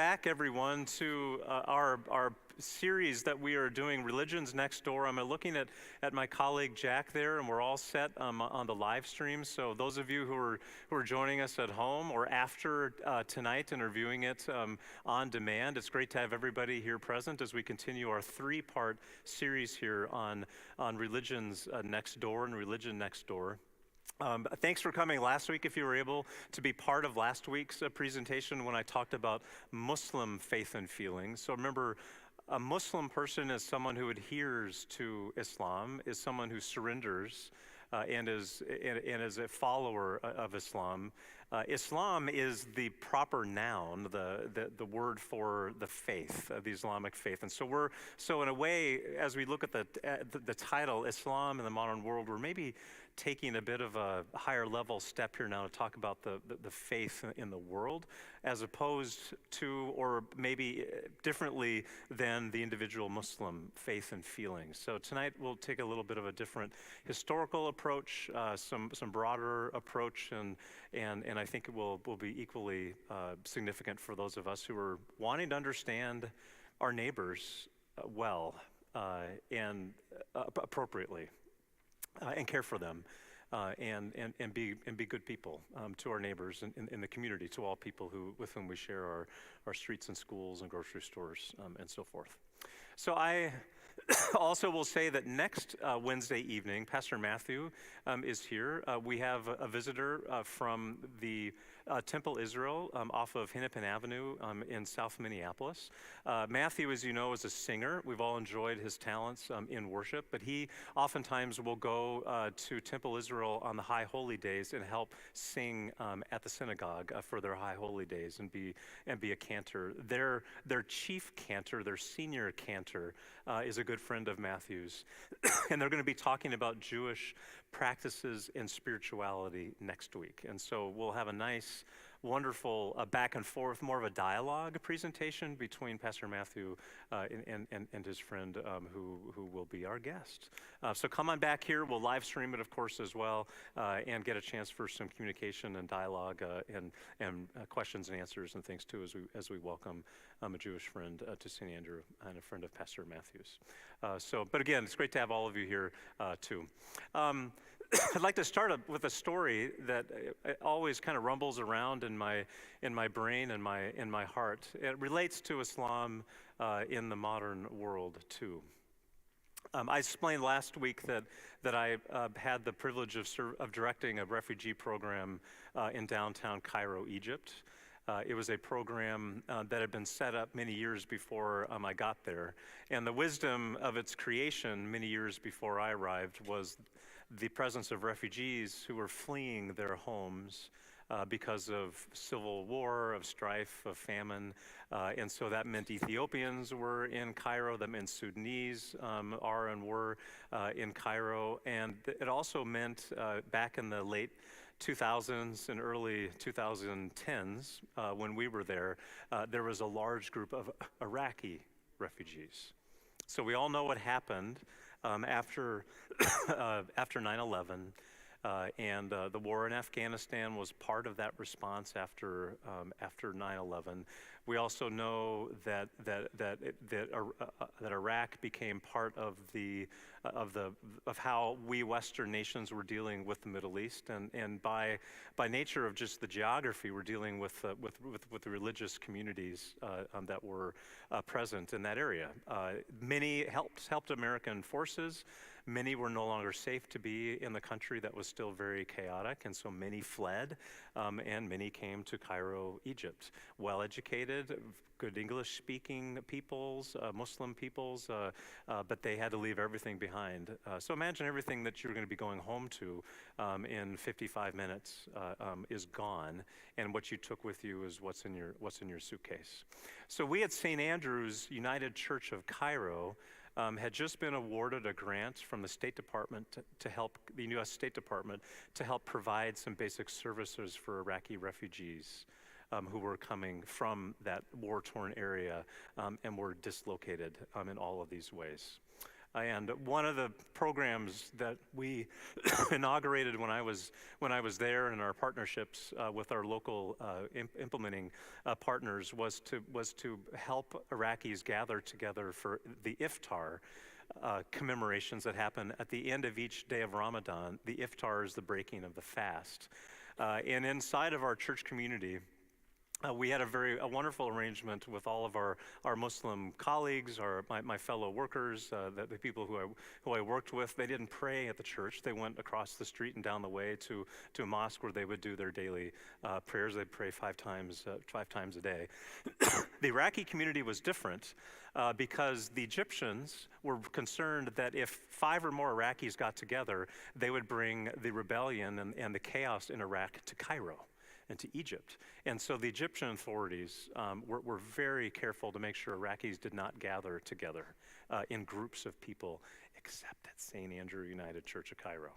back, everyone, to our series that we are doing, Religions Next Door. I'm looking at my colleague Jack there, and we're all set on the live stream. So those of you who are joining us at home or after tonight and are viewing it on demand, it's great to have everybody here present as we continue our three-part series here on Religions Next Door and Religion Next Door. Thanks for coming last week if you were able to be part of last week's presentation when I talked about Muslim faith and feelings. So remember, a Muslim person is someone who adheres to Islam, is someone who surrenders and is a follower of Islam. Islam is the proper noun, the word for the faith, the Islamic faith. And so in a way, as we look at the title, Islam in the Modern World, we're maybe taking a bit of a higher level step here now to talk about the faith in the world, as opposed to, or maybe differently than, the individual Muslim faith and feelings. So tonight we'll take a little bit of a different historical approach, some broader approach, and I think it will be equally significant for those of us who are wanting to understand our neighbors well and appropriately. And care for them, and be good people to our neighbors in the community, to all people with whom we share our streets and schools and grocery stores and so forth. So I also will say that next Wednesday evening, Pastor Matthew is here. We have a visitor from the Temple Israel off of Hennepin Avenue in South Minneapolis. Matthew, as you know, is a singer. We've all enjoyed his talents in worship, but he oftentimes will go to Temple Israel on the High Holy Days and help sing at the synagogue for their High Holy Days and be a cantor. Their chief cantor, their senior cantor, is a good friend of Matthew's, and they're going to be talking about Jewish practices and spirituality next week. And so we'll have a nice, wonderful back and forth, more of a dialogue presentation between Pastor Matthew and his friend who will be our guest. So come on back here. We'll live stream it, of course, as well, and get a chance for some communication and dialogue and questions and answers and things too as we welcome a Jewish friend to St. Andrew and a friend of Pastor Matthew's. But again, it's great to have all of you here too. I'd like to start with a story that always kind of rumbles around in my brain and in my heart. It relates to Islam in the modern world too. I explained last week that I had the privilege of directing a refugee program in downtown Cairo, Egypt. It was a program that had been set up many years before I got there. And the wisdom of its creation many years before I arrived was the presence of refugees who were fleeing their homes because of civil war, of strife, of famine. And so that meant Ethiopians were in Cairo, that meant Sudanese are and were in Cairo. And it also meant back in the late 2000s and early 2010s, when we were there was a large group of Iraqi refugees. So we all know what happened after 9/11, and the war in Afghanistan was part of that response after 9/11. We also know that Iraq became part of how we Western nations were dealing with the Middle East, and by nature of just the geography, we're dealing with the religious communities that were present in that area. Many helped American forces. Many were no longer safe to be in the country that was still very chaotic, and so many fled, and many came to Cairo, Egypt. Well-educated, good English-speaking peoples, Muslim peoples, but they had to leave everything behind. So imagine everything that you're going to be going home to in 55 minutes is gone, and what you took with you is what's in your suitcase. So we at St. Andrew's United Church of Cairo had just been awarded a grant from the State Department to help, the U.S. State Department, to help provide some basic services for Iraqi refugees who were coming from that war-torn area and were dislocated in all of these ways. And one of the programs that we inaugurated when I was there in our partnerships with our local implementing partners was to help Iraqis gather together for the iftar commemorations that happen at the end of each day of Ramadan. The iftar is the breaking of the fast. And inside of our church community, we had a wonderful arrangement with all of our Muslim colleagues, my fellow workers, the people who I worked with. They didn't pray at the church. They went across the street and down the way to a mosque where they would do their daily prayers. They'd pray five times a day. The Iraqi community was different because the Egyptians were concerned that if 5 or more Iraqis got together, they would bring the rebellion and the chaos in Iraq to Cairo and to Egypt. And so the Egyptian authorities were very careful to make sure Iraqis did not gather together in groups of people, except at St. Andrew United Church of Cairo.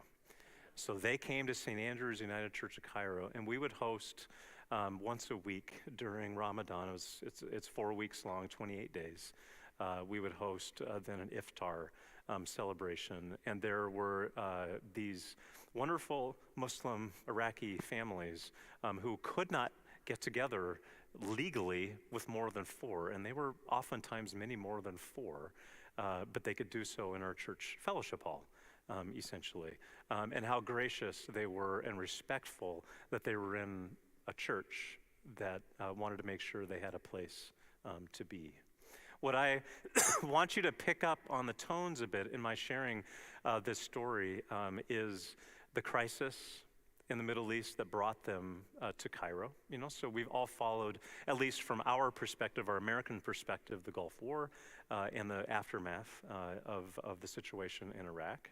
So they came to St. Andrew's United Church of Cairo, and we would host once a week during Ramadan. It's 4 weeks long, 28 days. We would host then an iftar celebration, and there were these wonderful Muslim Iraqi families who could not get together legally with more than 4, and they were oftentimes many more than 4, but they could do so in our church fellowship hall, essentially. And how gracious they were and respectful that they were in a church that wanted to make sure they had a place to be. What I want you to pick up on the tones a bit in my sharing this story is the crisis in the Middle East that brought them to Cairo. So we've all followed, at least from our perspective, our American perspective, the Gulf War and the aftermath of the situation in Iraq.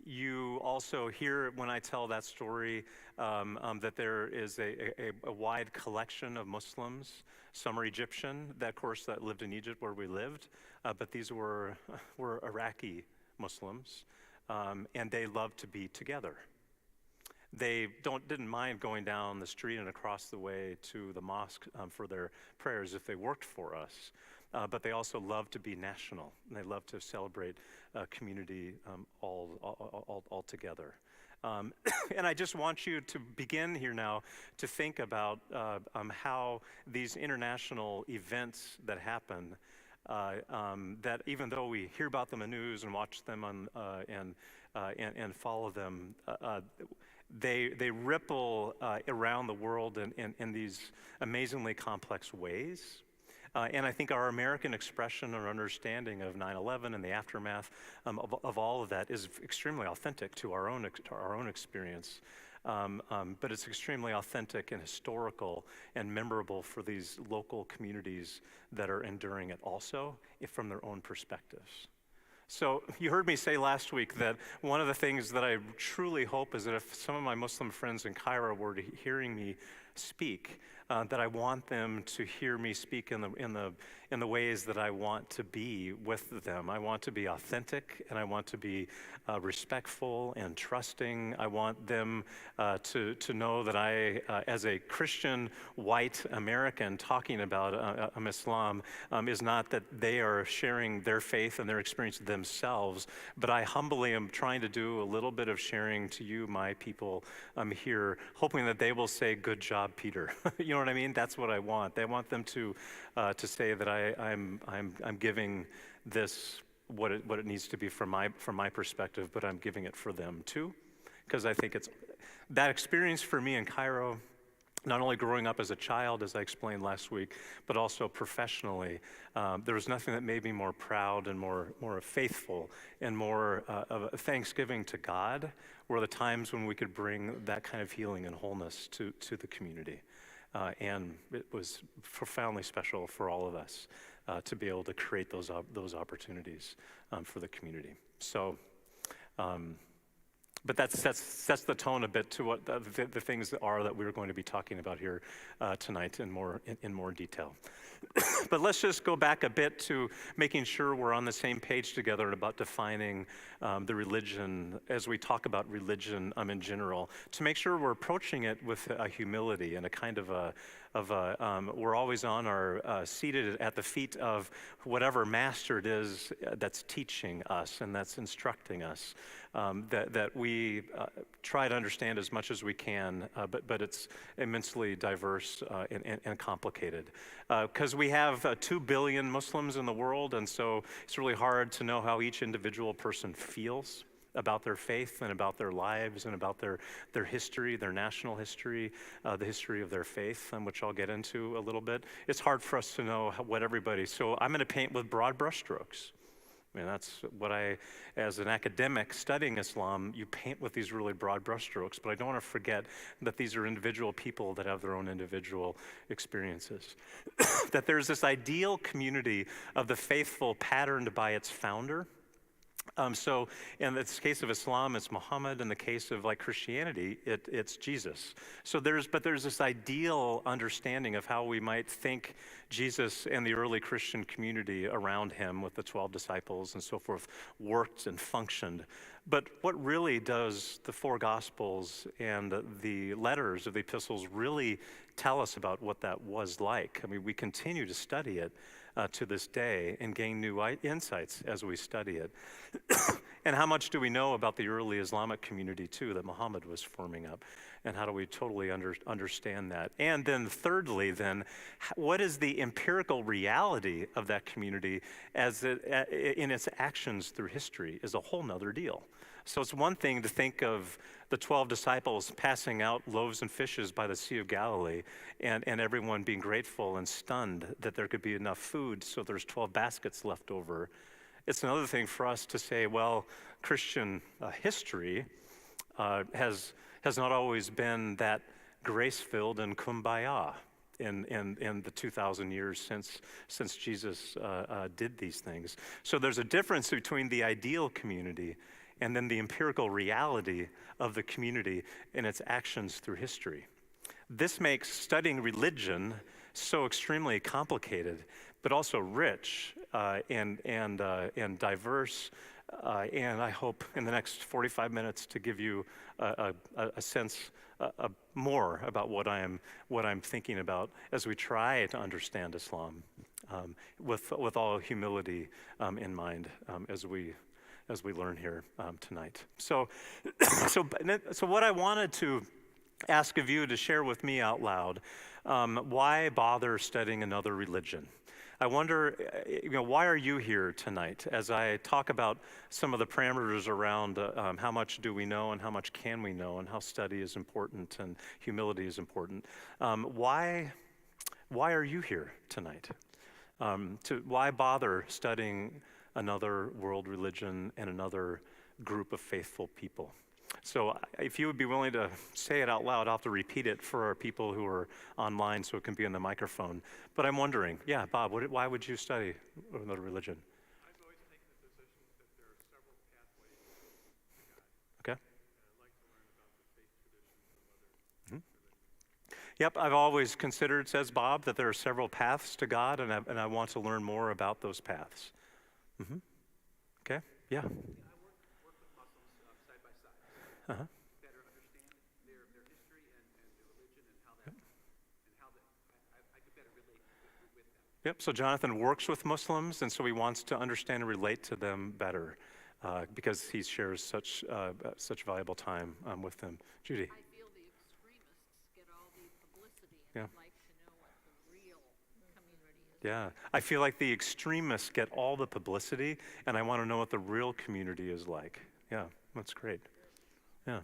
You also hear when I tell that story that there is a wide collection of Muslims. Some are Egyptian, of course, that lived in Egypt where we lived, but these were Iraqi Muslims, and they loved to be together. They didn't mind going down the street and across the way to the mosque for their prayers if they worked for us. But they also love to be national, and they love to celebrate community all together. And I just want you to begin here now to think about how these international events that happen, that even though we hear about them in the news and watch them and follow them, they ripple around the world in these amazingly complex ways. And I think our American expression or understanding of 9/11 and the aftermath of all of that is extremely authentic to our own experience. But it's extremely authentic and historical and memorable for these local communities that are enduring it also, from their own perspectives. So you heard me say last week that one of the things that I truly hope is that if some of my Muslim friends in Cairo were hearing me speak, that I want them to hear me speak in the ways that I want to be with them. I want to be authentic, and I want to be respectful and trusting. I want them to know that I, as a Christian white American talking about Islam, is not that they are sharing their faith and their experience themselves, but I humbly am trying to do a little bit of sharing to you, my people here, hoping that they will say, "Good job, Peter." You know what I mean? That's what I want. I want them to say that I'm giving this what it needs to be from my perspective, but I'm giving it for them too, because I think it's that experience for me in Cairo. Not only growing up as a child, as I explained last week, but also professionally, there was nothing that made me more proud and more faithful and more of a thanksgiving to God were the times when we could bring that kind of healing and wholeness to the community. And it was profoundly special for all of us to be able to create those opportunities for the community. So. But that sets the tone a bit to what the things are that we're going to be talking about here tonight in more detail. But let's just go back a bit to making sure we're on the same page together about defining the religion as we talk about religion in general, to make sure we're approaching it with a humility and a kind of we're always on our seated at the feet of whatever master it is that's teaching us and that's instructing us. That we try to understand as much as we can, but it's immensely diverse and complicated. Because we have 2 billion Muslims in the world, and so it's really hard to know how each individual person feels about their faith and about their lives and about their history, their national history, the history of their faith, which I'll get into a little bit. It's hard for us to know what everybody, so I'm going to paint with broad brushstrokes. I mean, that's what as an academic studying Islam, you paint with these really broad brushstrokes, but I don't want to forget that these are individual people that have their own individual experiences. That there's this ideal community of the faithful patterned by its founder. So in this case of Islam, it's Muhammad. In the case of like Christianity, it's Jesus. So there's this ideal understanding of how we might think Jesus and the early Christian community around him with the 12 disciples and so forth worked and functioned. But what really does the 4 Gospels and the letters of the epistles really tell us about what that was like? I mean, we continue to study it to this day and gain new insights as we study it. And how much do we know about the early Islamic community too that Muhammad was forming up? And how do we totally understand that? And then thirdly, what is the empirical reality of that community in its actions through history is a whole nother deal. So it's one thing to think of the 12 disciples passing out loaves and fishes by the Sea of Galilee and everyone being grateful and stunned that there could be enough food so there's 12 baskets left over. It's another thing for us to say, well, Christian history has not always been that grace-filled and kumbaya in the 2,000 years since Jesus did these things. So there's a difference between the ideal community and then the empirical reality of the community and its actions through history. This makes studying religion so extremely complicated, but also rich and diverse. And I hope in the next 45 minutes to give you a sense more about what I'm thinking about as we try to understand Islam with all humility in mind as we learn here tonight. So what I wanted to ask of you to share with me out loud, why bother studying another religion? I wonder, why are you here tonight? As I talk about some of the parameters around how much do we know and how much can we know and how study is important and humility is important. Why are you here tonight? Why bother studying another world religion and another group of faithful people? So if you would be willing to say it out loud, I'll have to repeat it for our people who are online so it can be on the microphone. But I'm wondering, yeah, Bob, why would you study another religion? I've always taken the position that there are several pathways to God. Okay. I'd like to learn about the faith traditions of other religions. Yep, I've always considered, says Bob, that there are several paths to God, and I want to learn more about those paths. Okay, yeah. I work with Muslims side by side. Uh-huh. Better understand their history and their religion and how that I could better relate with them. Yep, so Jonathan works with Muslims, and so he wants to understand and relate to them better because he shares such valuable time with them. Judy? I feel the extremists get all the publicity, and Yeah. I'd like to know what the real community is. Yeah, I feel like the extremists get all the publicity, and I want to know what the real community is like. Yeah, that's great. Yeah.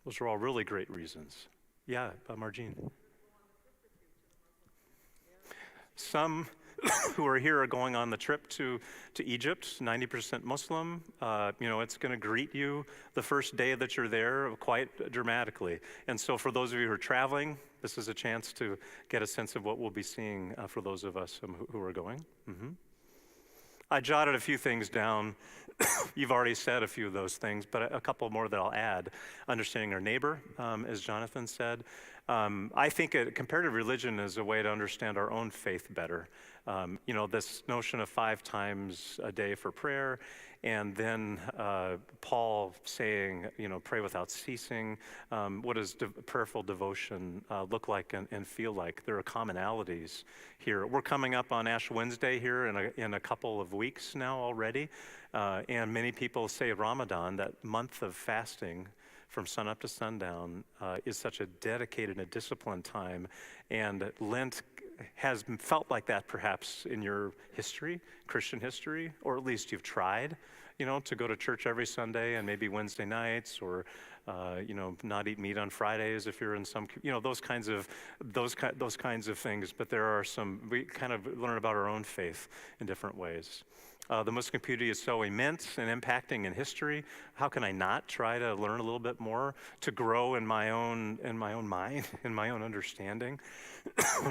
Those are all really great reasons. Yeah, Margine. Some who are here are going on the trip to Egypt, 90% Muslim. It's going to greet you the first day that you're there quite dramatically. And so for those of you who are traveling, this is a chance to get a sense of what we'll be seeing for those of us who are going. I jotted a few things down. You've already said a few of those things, but a couple more that I'll add. Understanding our neighbor, as Jonathan said. I think comparative religion is a way to understand our own faith better. This notion of 5 times a day for prayer, and then Paul saying, pray without ceasing. What does prayerful devotion look like and feel like? There are commonalities here. We're coming up on Ash Wednesday here in a couple of weeks now already, and many people say Ramadan, that month of fasting from sunup to sundown, is such a dedicated and disciplined time, and Lent has felt like that perhaps in your history, Christian history, or at least you've tried, to go to church every Sunday and maybe Wednesday nights, or not eat meat on Fridays if you're in some, those kinds of things. But there are we kind of learn about our own faith in different ways. The Muslim community is so immense and impacting in history. How can I not try to learn a little bit more, to grow in my own mind, in my own understanding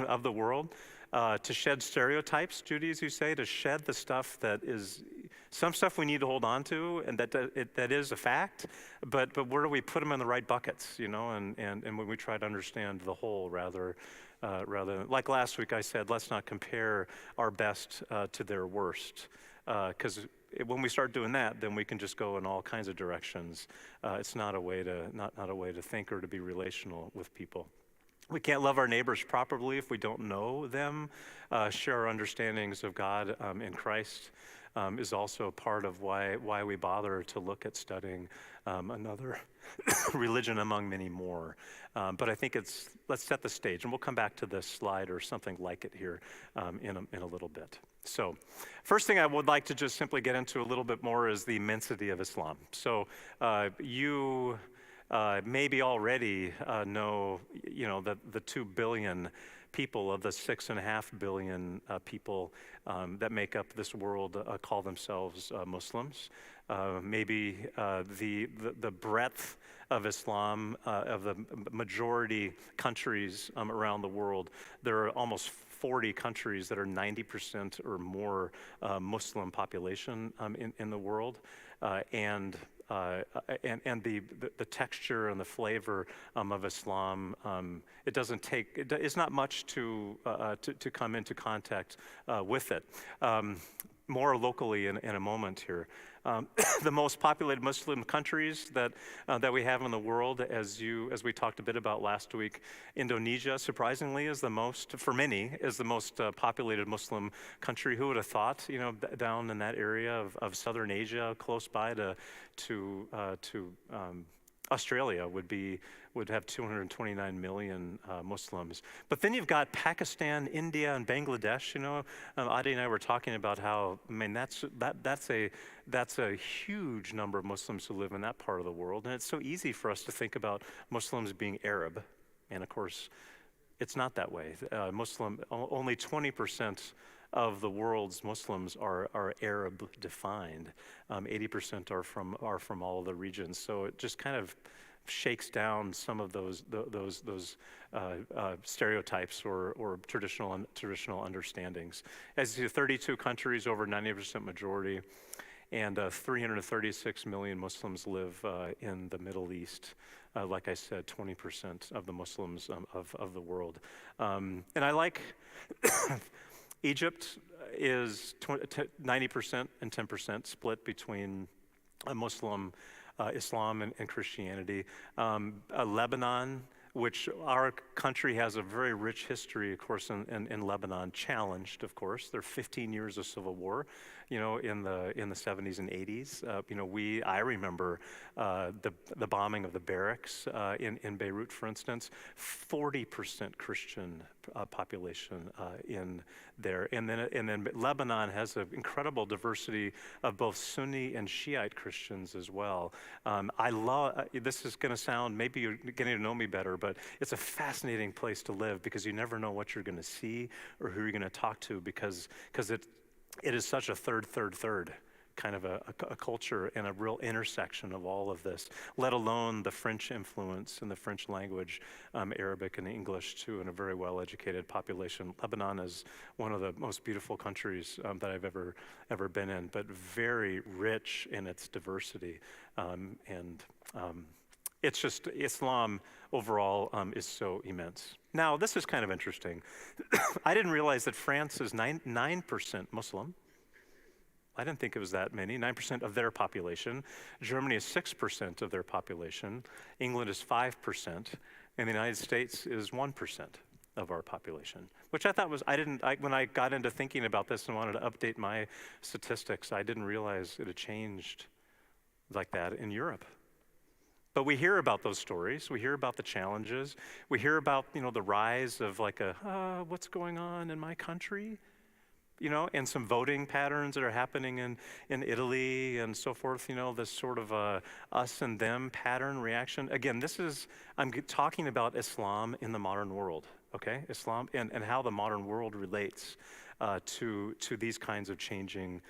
of the world, to shed stereotypes, Judy, as you say, to shed the stuff that is, some stuff we need to hold on to, and that is a fact, but where do we put them in the right buckets, and when we try to understand the whole rather than, like last week I said, let's not compare our best to their worst. Because when we start doing that, then we can just go in all kinds of directions. It's not a way to think or to be relational with people. We can't love our neighbors properly if we don't know them. Share our understandings of God in Christ is also part of why we bother to look at studying another religion among many more. But I think let's set the stage, and we'll come back to this slide or something like it here in a little bit. So first thing I would like to just simply get into a little bit more is the immensity of Islam. So you maybe already know, that the 2 billion people of the 6.5 billion people that make up this world call themselves Muslims. Maybe the breadth of Islam, of the majority countries around the world, there are almost 40 countries that are 90% or more Muslim population in the world, and the texture and the flavor of Islam, it's not much to come into contact with it. More locally in a moment here. The most populated Muslim countries that we have in the world, as we talked a bit about last week, Indonesia, surprisingly, is the most populated Muslim country. Who would have thought, down in that area of southern Asia, close by to Australia would have 229 million Muslims. But then you've got Pakistan, India, and Bangladesh. Adi and I were talking about how, that's a huge number of Muslims who live in that part of the world. And it's so easy for us to think about Muslims being Arab. And of course, it's not that way. Only 20% of the world's Muslims are Arab defined. 80% are from all of the regions. So it just kind of shakes down some of those stereotypes or traditional understandings. As you see, 32 countries, over 90% majority, and 336 million Muslims live in the Middle East. Like I said, 20% of the Muslims of the world. And I like Egypt is 90% and 10% split between Muslim, Islam, and Christianity. Lebanon, which our country has a very rich history, of course, in Lebanon, challenged, of course. There are 15 years of civil war, in the 70s and 80s. I remember the bombing of the barracks in Beirut, for instance. 40% Christian population in there, and then Lebanon has an incredible diversity of both Sunni and Shiite Christians as well. I love. This is going to sound, maybe you're getting to know me better, but it's a fascinating place to live because you never know what you're going to see or who you're going to talk to because it is such a third kind of a culture and a real intersection of all of this, let alone the French influence and the French language, Arabic and English too, and a very well-educated population. Lebanon is one of the most beautiful countries that I've ever been in, but very rich in its diversity. It's just Islam overall is so immense. Now, this is kind of interesting. I didn't realize that France is 9% Muslim. I didn't think it was that many, 9% of their population. Germany is 6% of their population. England is 5%. And the United States is 1% of our population, which I thought was, when I got into thinking about this and wanted to update my statistics, I didn't realize it had changed like that in Europe. But we hear about those stories. We hear about the challenges. We hear about, the rise of like what's going on in my country? And some voting patterns that are happening in Italy and so forth, this sort of us and them pattern reaction. Again, I'm talking about Islam in the modern world, okay? Islam and how the modern world relates to these kinds of changing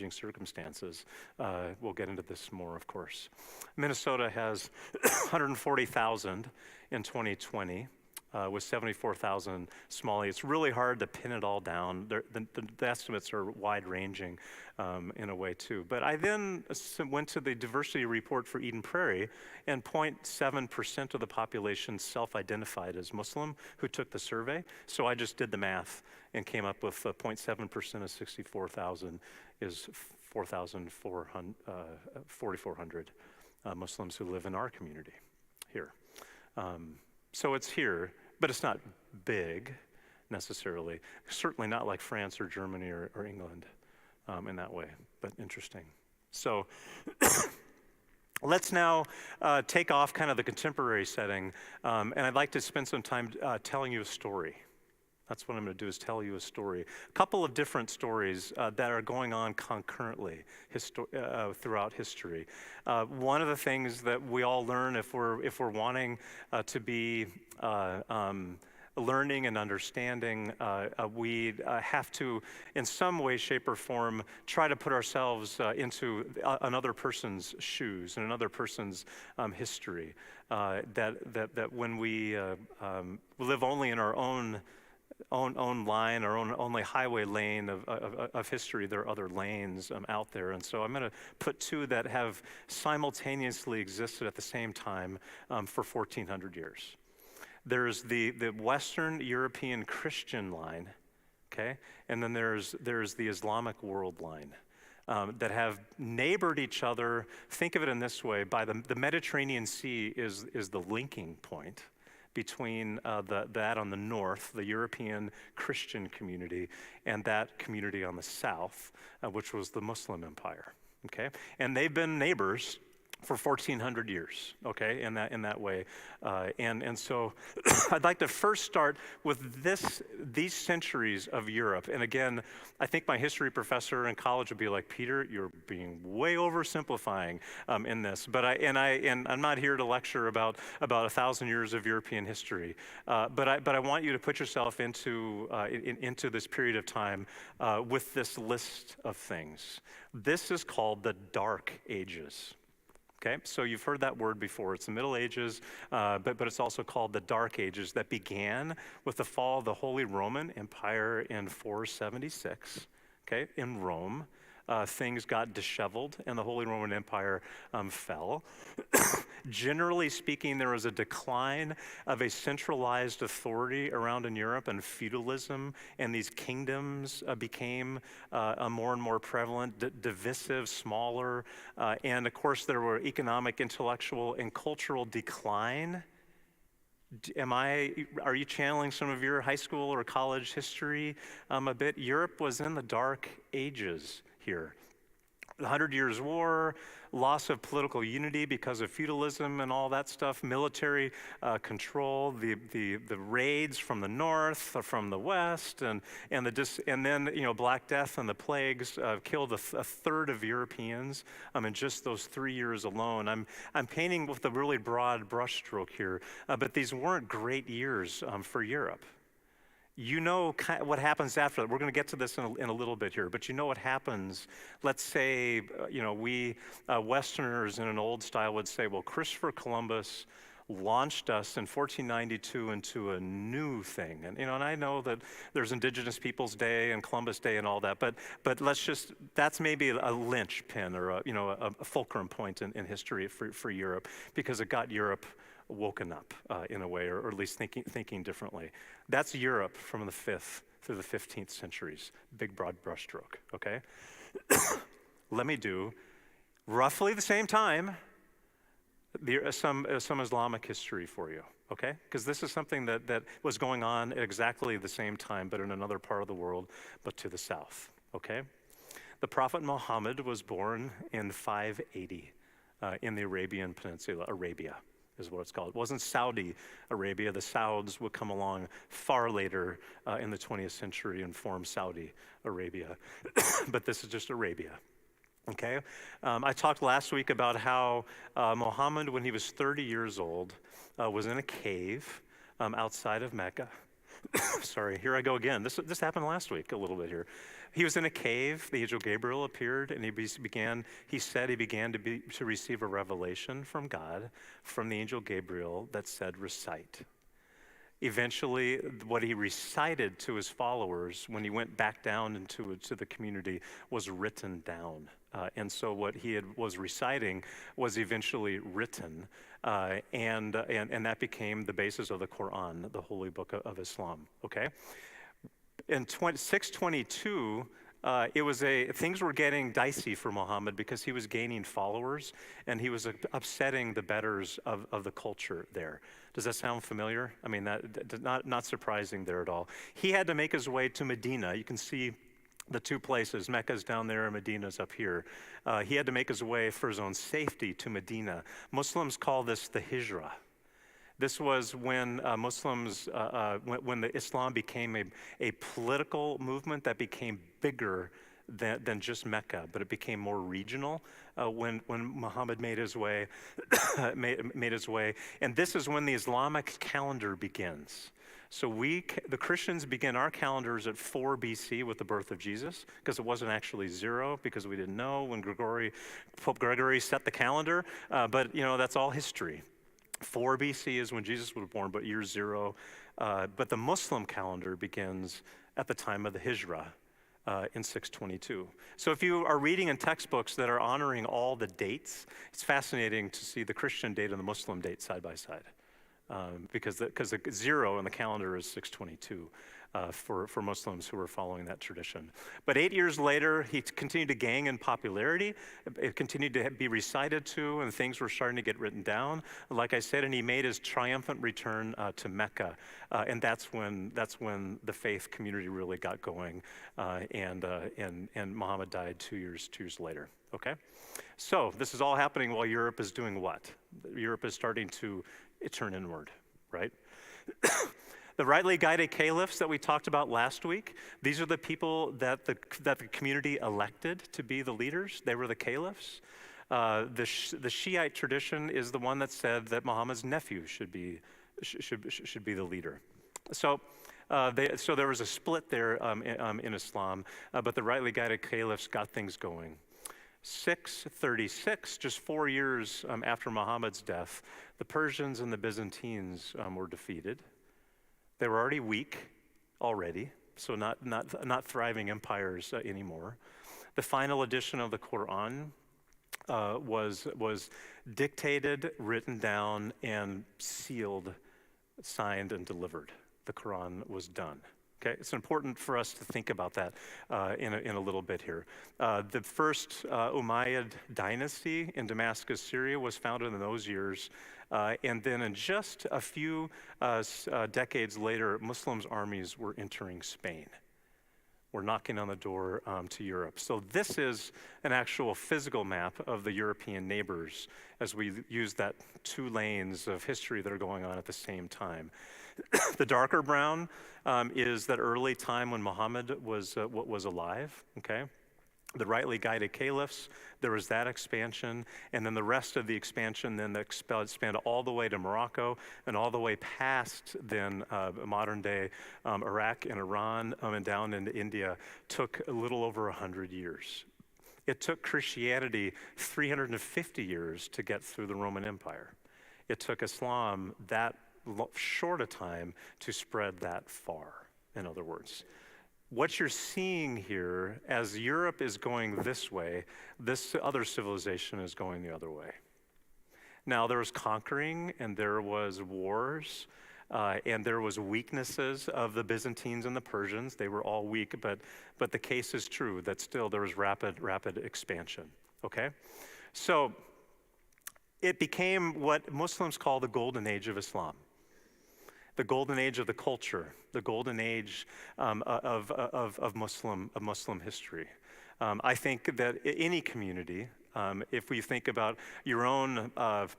circumstances. We'll get into this more, of course. Minnesota has 140,000 in 2020. With 74,000 Somali. It's really hard to pin it all down. The estimates are wide-ranging in a way too. But I then went to the diversity report for Eden Prairie, and 0.7% of the population self-identified as Muslim who took the survey. So I just did the math and came up with 0.7% of 64,000 is 4,400 Muslims who live in our community here. So it's here, but it's not big necessarily. Certainly not like France or Germany or England in that way, but interesting. So let's now take off kind of the contemporary setting, and I'd like to spend some time telling you a story. That's what I'm going to do, is tell you a story. A couple of different stories that are going on concurrently throughout history. One of the things that we all learn if we're wanting to be learning and understanding, we have to, in some way, shape, or form, try to put ourselves into another person's shoes and another person's history. That when we live only in our own line, our own only highway lane of history, there are other lanes out there. And so I'm going to put two that have simultaneously existed at the same time for 1,400 years. There's the Western European Christian line, okay? And then there's the Islamic world line. That have neighbored each other. Think of it in this way: by the Mediterranean Sea is the linking point between that on the north, the European Christian community, and that community on the south, which was the Muslim Empire. Okay, and they've been neighbors for 1,400 years. Okay, in that way, and so I'd like to first start with these centuries of Europe. And again, I think my history professor in college would be like, Peter, you're being way oversimplifying in this. But I'm not here to lecture about 1,000 years of European history. But I want you to put yourself into this period of time with this list of things. This is called the Dark Ages. Okay, so you've heard that word before. It's the Middle Ages, but it's also called the Dark Ages, that began with the fall of the Holy Roman Empire in 476, okay, in Rome. Things got disheveled and the Holy Roman Empire fell. Generally speaking, there was a decline of a centralized authority around in Europe, and feudalism and these kingdoms became more and more prevalent, divisive, smaller, and of course there were economic, intellectual, and cultural decline. Are you channeling some of your high school or college history a bit? Europe was in the Dark Ages here. The 100 Years' War, loss of political unity because of feudalism and all that stuff, military control, the raids from the north, from the west, and then Black Death and the plagues killed a third of Europeans in just those 3 years alone. I'm painting with a really broad brushstroke here, but these weren't great years for Europe. You know what happens after that. We're going to get to this in a little bit here, but you know what happens. Let's say, we Westerners in an old style would say, well, Christopher Columbus launched us in 1492 into a new thing. And and I know that there's Indigenous Peoples Day and Columbus Day and all that, but that's maybe a linchpin or a fulcrum point in history for Europe, because it got Europe woken up in a way, or at least thinking differently. That's Europe from the 5th through the 15th centuries. Big broad brushstroke, okay? Let me do roughly the same time some Islamic history for you, okay? Because this is something that was going on at exactly the same time, but in another part of the world, but to the south, okay? The Prophet Muhammad was born in 580 in the Arabian Peninsula. Arabia is what it's called. It wasn't Saudi Arabia. The Sauds would come along far later in the 20th century and form Saudi Arabia. But this is just Arabia. Okay, I talked last week about how Muhammad, when he was 30 years old, was in a cave outside of Mecca. Sorry, here I go again. This happened last week a little bit here. He was in a cave. The angel Gabriel appeared, and he said he began to receive a revelation from God, from the angel Gabriel, that said, recite. Eventually, what he recited to his followers when he went back down into the community was written down. And so what he was reciting was eventually written, and that became the basis of the Quran, the holy book of Islam, okay? In 622, things were getting dicey for Muhammad because he was gaining followers and he was upsetting the betters of the culture there. Does that sound familiar? I mean, not surprising there at all. He had to make his way to Medina. You can see the two places, Mecca's down there and Medina's up here. He had to make his way for his own safety to Medina. Muslims call this the Hijrah. This was when when the Islam became a political movement that became bigger than just Mecca, but it became more regional when Muhammad made his way, made his way. And this is when the Islamic calendar begins. So the Christians begin our calendars at 4 BC with the birth of Jesus, because it wasn't actually 0, because we didn't know when Pope Gregory set the calendar, but that's all history. 4 BC is when Jesus was born, but year 0. But the Muslim calendar begins at the time of the Hijrah in 622. So if you are reading in textbooks that are honoring all the dates, it's fascinating to see the Christian date and the Muslim date side by side. Because the 0 in the calendar is 622 for Muslims who are following that tradition. But 8 years later, he continued to gain in popularity. It continued to be recited to, and things were starting to get written down. Like I said, and he made his triumphant return to Mecca, and that's when the faith community really got going. And Muhammad died 2 years later. Okay, so this is all happening while Europe is doing what? Europe is starting to turn inward, right? The rightly guided caliphs that we talked about last week, these are the people that the community elected to be the leaders. They were the caliphs. The Shiite tradition is the one that said that Muhammad's nephew should be the leader. So there was a split there in Islam, but the rightly guided caliphs got things going. 636, just 4 years after Muhammad's death, the Persians and the Byzantines were defeated. They were already weak, so not thriving empires anymore. The final edition of the Quran was dictated, written down, and sealed, signed, and delivered. The Quran was done. Okay, it's important for us to think about that in a little bit here. The first Umayyad dynasty in Damascus, Syria, was founded in those years. And then in just a few decades later, Muslims' armies were entering Spain. We're knocking on the door to Europe. So this is an actual physical map of the European neighbors as we use that 2 lanes of history that are going on at the same time. The darker brown is that early time when Muhammad was alive, okay? The rightly guided caliphs, there was that expansion, and then the rest of the expansion then expanded all the way to Morocco and all the way past then modern day Iraq and Iran and down into India, took a little over 100 years. It took Christianity 350 years to get through the Roman Empire. It took Islam that short a time to spread that far, in other words. What you're seeing here, as Europe is going this way, this other civilization is going the other way. Now, there was conquering, and there was wars, and there was weaknesses of the Byzantines and the Persians. They were all weak, but the case is true that still there was rapid expansion, okay? So it became what Muslims call the golden age of Islam. The golden age of the culture, the golden age of Muslim history. I think that any community, if we think about your own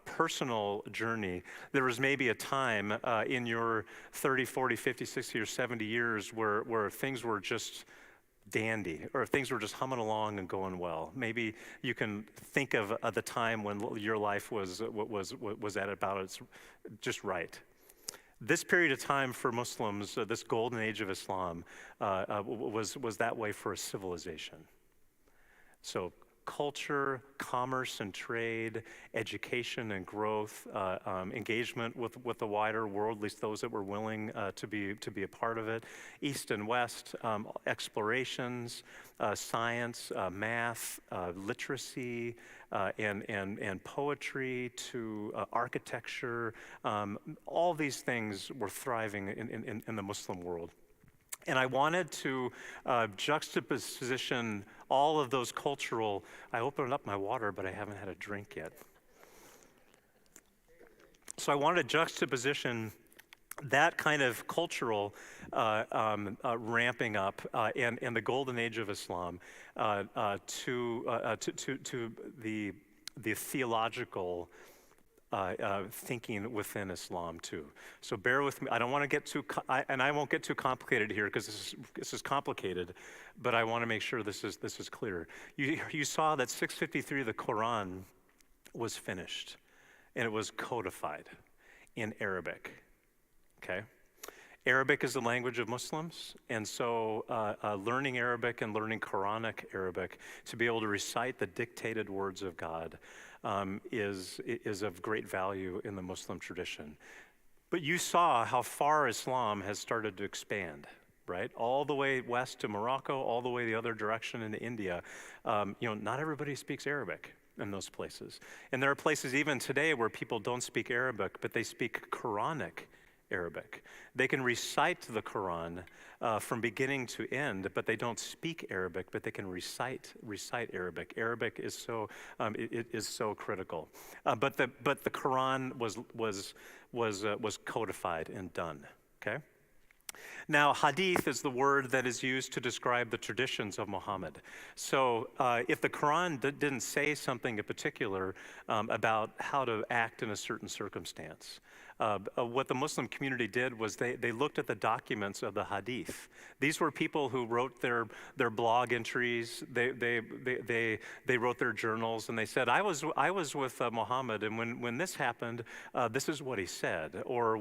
personal journey, there was maybe a time in your 30, 40, 50, 60, or 70 years where things were just dandy, or things were just humming along and going well. Maybe you can think of the time when your life was at about its just right. This period of time for Muslims, this golden age of Islam, was that way for a civilization. So culture, commerce and trade, education and growth, engagement with the wider world, at least those that were willing to be a part of it. East and West, explorations, science, math, literacy, and poetry to architecture. All these things were thriving in the Muslim world. And I wanted to juxtaposition all of those cultural. I opened up my water, but I haven't had a drink yet. So I wanted to juxtaposition that kind of cultural ramping up and the golden age of Islam to the theological thinking within Islam too. So bear with me. I don't want to get and I won't get too complicated here because this is complicated, but I want to make sure this is clear. You saw that 653 of the Quran was finished, and it was codified in Arabic. Okay. Arabic is the language of Muslims, and so learning Arabic and learning Quranic Arabic to be able to recite the dictated words of God is of great value in the Muslim tradition. But you saw how far Islam has started to expand, right? All the way west to Morocco, all the way the other direction into India. Not everybody speaks Arabic in those places. And there are places even today where people don't speak Arabic, but they speak Quranic Arabic. They can recite the Quran from beginning to end, but they don't speak Arabic, but they can recite Arabic. Arabic is so critical. But the Quran was codified and done. Okay. Now, hadith is the word that is used to describe the traditions of Muhammad. So if the Quran didn't say something in particular about how to act in a certain circumstance, what the Muslim community did was they looked at the documents of the hadith. These were people who wrote their blog entries. They wrote their journals, and they said, I was with Muhammad, and when this happened, this is what he said. Or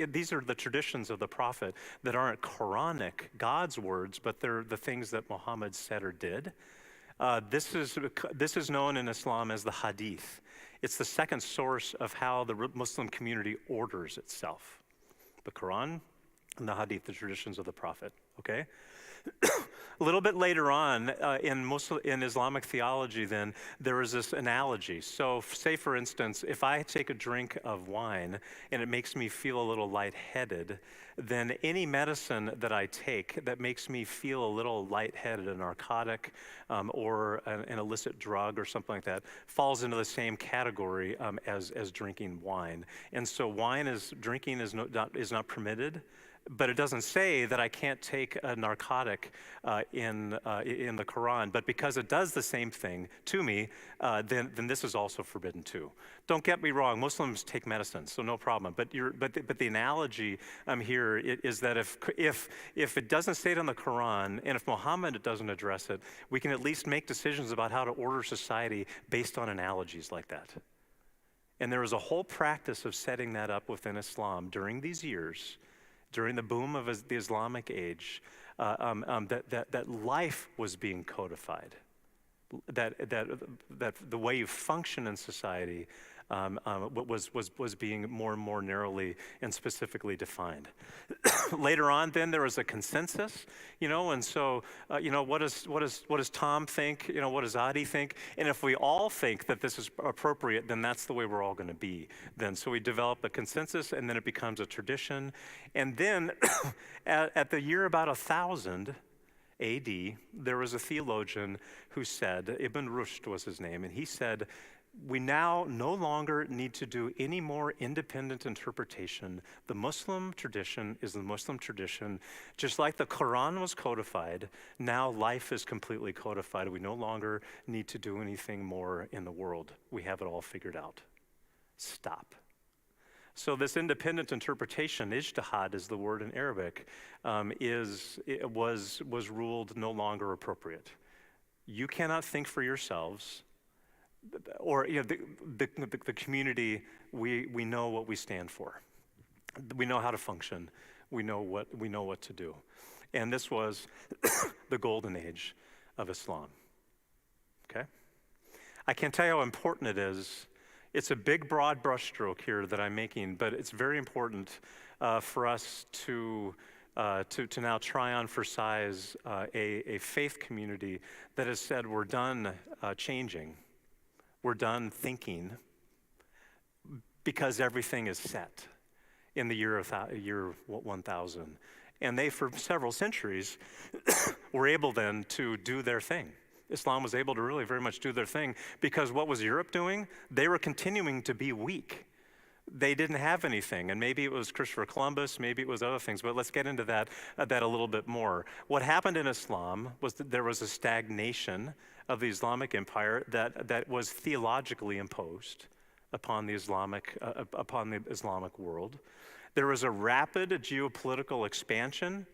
these are the traditions of the prophet that aren't Quranic, God's words, but they're the things that Muhammad said or did. This is known in Islam as the hadith. It's the second source of how the Muslim community orders itself. The Quran and the hadith, the traditions of the prophet, okay? A little bit later on in Islamic theology then, there is this analogy. So say for instance, if I take a drink of wine and it makes me feel a little lightheaded, then any medicine that I take that makes me feel a little lightheaded, a narcotic or an illicit drug or something like that, falls into the same category as drinking wine. And so drinking is not permitted. But it doesn't say that I can't take a narcotic in the Quran. But because it does the same thing to me, then this is also forbidden too. Don't get me wrong. Muslims take medicine, so no problem. But the analogy here is that if it doesn't say it in the Quran, and if Muhammad doesn't address it, we can at least make decisions about how to order society based on analogies like that. And there was a whole practice of setting that up within Islam during these years. During the boom of the Islamic age, that life was being codified, that the way you function in society was being more and more narrowly and specifically defined. Later on, then there was a consensus, and so what does Tom think? What does Adi think? And if we all think that this is appropriate, then that's the way we're all going to be. Then so we develop a consensus, and then it becomes a tradition, and then at the year about 1000. AD, there was a theologian who said, Ibn Rushd was his name, and he said, we now no longer need to do any more independent interpretation. The Muslim tradition is the Muslim tradition. Just like the Quran was codified, now life is completely codified. We no longer need to do anything more in the world. We have it all figured out. Stop. So this independent interpretation, ijtihad is the word in Arabic, was ruled no longer appropriate. You cannot think for yourselves, or the community. We know what we stand for. We know how to function. We know what to do, and this was the golden age of Islam. Okay, I can't tell you how important it is. It's a big, broad brushstroke here that I'm making, but it's very important for us to now try on for size a faith community that has said we're done changing, we're done thinking, because everything is set in the year 1000. And they, for several centuries, were able then to do their thing. Islam was able to really very much do their thing, because what was Europe doing? They were continuing to be weak. They didn't have anything, and maybe it was Christopher Columbus, maybe it was other things, but let's get into that a little bit more. What happened in Islam was that there was a stagnation of the Islamic empire that was theologically imposed upon the Islamic world. There was a rapid geopolitical expansion,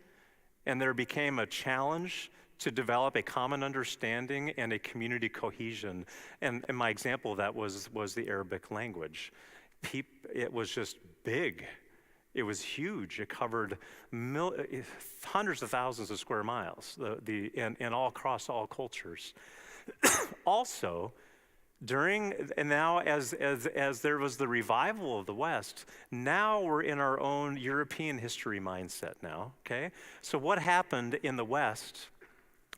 and there became a challenge to develop a common understanding and a community cohesion. And my example of that was the Arabic language. It was just big. It was huge. It covered hundreds of thousands of square miles, and all across all cultures. Also, now as there was the revival of the West, now we're in our own European history mindset now, okay? So what happened in the West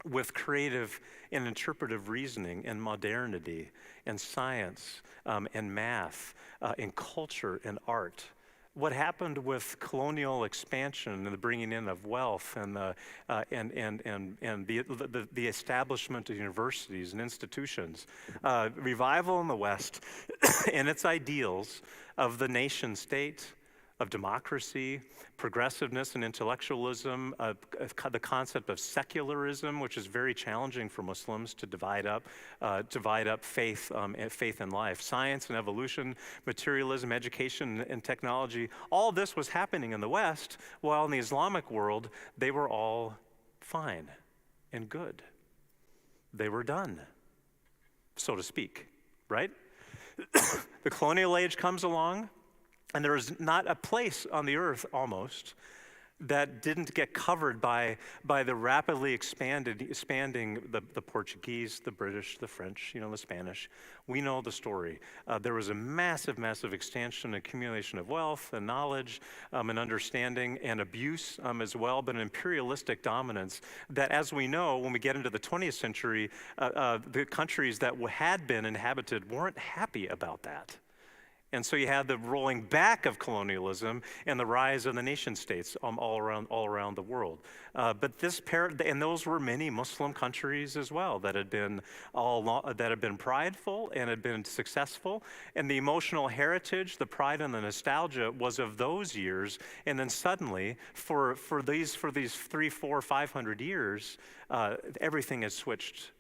with creative and interpretive reasoning and modernity and science and math and culture and art? What happened with colonial expansion and the bringing in of wealth and the establishment of universities and institutions? Revival in the West and its ideals of the nation state, of democracy, progressiveness and intellectualism, the concept of secularism, which is very challenging for Muslims to divide up faith and life, science and evolution, materialism, education and technology. All this was happening in the West, while in the Islamic world, they were all fine and good. They were done, so to speak, right? The colonial age comes along, and there is not a place on the earth almost that didn't get covered by the rapidly expanding the Portuguese, the British, the French, the Spanish. We know the story. There was a massive, massive expansion and accumulation of wealth and knowledge and understanding and abuse as well, but an imperialistic dominance that, as we know, when we get into the 20th century, the countries that had been inhabited weren't happy about that. And so you had the rolling back of colonialism and the rise of the nation states all around the world. But those were many Muslim countries as well that had been prideful and had been successful. And the emotional heritage, the pride and the nostalgia was of those years. And then suddenly, for these 300, 400, 500 years, everything has switched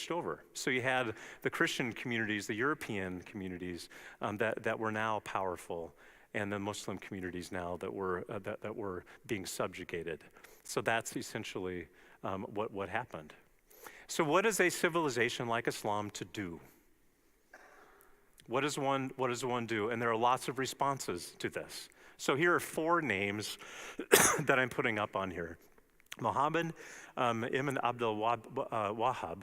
over. So you had the Christian communities, the European communities that were now powerful, and the Muslim communities now that were being subjugated. So that's essentially what happened. So what is a civilization like Islam to do? What does one do? And there are lots of responses to this. So here are 4 names that I'm putting up on here. Muhammad Ibn Abdul Wahhab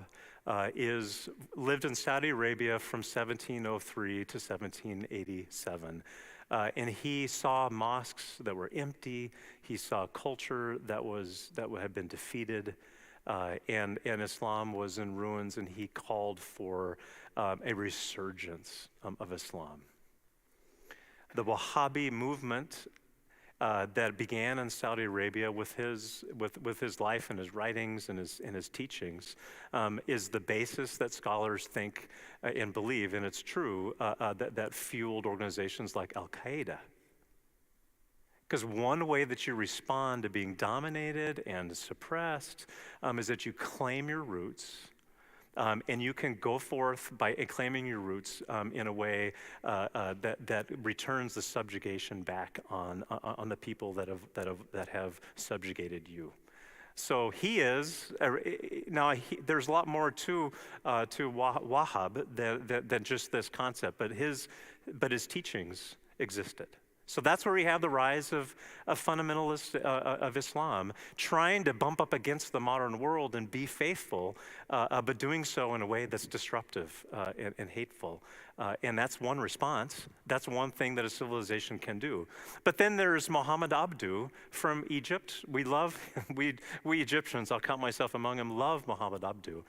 lived in Saudi Arabia from 1703 to 1787. And he saw mosques that were empty. He saw culture that had been defeated, and Islam was in ruins. And he called for a resurgence of Islam. The Wahhabi movement that began in Saudi Arabia with his life and his writings and his teachings is the basis that scholars think and believe, and it's true, that fueled organizations like Al-Qaeda. Because one way that you respond to being dominated and suppressed is that you claim your roots. And you can go forth by claiming your roots in a way that returns the subjugation back on the people that have subjugated you. So he is there's a lot more to Wahhab than just this concept, but his teachings existed. So that's where we have the rise of fundamentalists of Islam, trying to bump up against the modern world and be faithful, but doing so in a way that's disruptive and hateful. And that's one response. That's one thing that a civilization can do. But then there's Muhammad Abdu from Egypt. We Egyptians, I'll count myself among them, love Muhammad Abdu.